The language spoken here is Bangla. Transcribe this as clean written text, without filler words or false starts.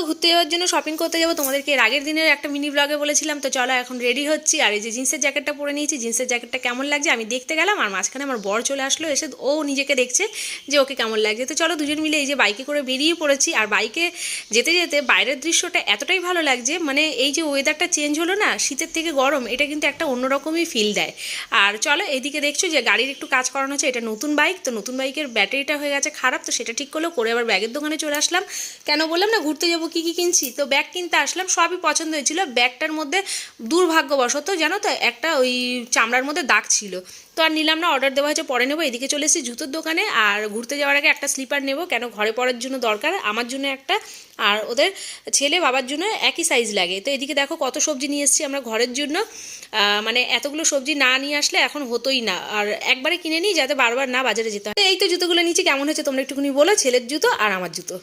ঘুরতে যাওয়ার জন্য শপিং করতে যাবো, তোমাদেরকে এর আগের দিনের একটা মিনি ব্লগে বলেছিলাম। তো চলো এখন রেডি হচ্ছি। আর এই যে জিন্সের জ্যাকেটটা পরে নিয়েছি, জিন্সের জ্যাকেটটা কেমন লাগছে আমি দেখতে গেলাম, আর মাঝখানে আমার বর চলে আসলো, এসে ও নিজেকে দেখছে যে ওকে কেমন লাগছে। তো চলো দুজন মিলে এই যে বাইকে করে বেরিয়ে পড়েছি। আর বাইকে যেতে যেতে বাইরের দৃশ্যটা এতটাই ভালো লাগছে, মানে এই যে ওয়েদারটা চেঞ্জ হলো না, শীতের থেকে গরম, এটা কিন্তু একটা অন্যরকমই ফিল দেয়। আর চলো এইদিকে দেখছো যে গাড়ির একটু কাজ করানো হচ্ছে, এটা নতুন বাইক, তো নতুন বাইকের ব্যাটারিটা হয়ে গেছে খারাপ, তো সেটা ঠিক করলো, করে আবার ব্যাগের দোকানে চলে আসলাম। কেন বললাম না ঘুরতে যাবো, কী কী কিনছি, তো ব্যাগ কিনতে আসলাম, সবই পছন্দ হয়েছিল। ব্যাগটার মধ্যে দুর্ভাগ্যবশত জানো তো একটা ওই চামড়ার মধ্যে দাগ ছিল, তো আর নিলাম না, অর্ডার দেওয়া হয়েছে পরে নেবো। এদিকে চলে এসেছি জুতোর দোকানে, আর ঘুরতে যাওয়ার আগে একটা স্লিপার নেবো, কেন ঘরে পরার জন্য দরকার, আমার জন্য একটা, আর ওদের ছেলে বাবার জন্য একই সাইজ লাগে। তো এদিকে দেখো কত সবজি নিয়ে এসেছি আমরা ঘরের জন্য, মানে এতগুলো সবজি না নিয়ে আসলে এখন হতোই না, আর একবারে কিনে নিই যাতে বারবার না বাজারে যেতে হয়। তো এই তো জুতোগুলো নিচে কেমন হয়েছে তোমরা একটুখানি বলো, ছেলের জুতো আর আমার জুতো।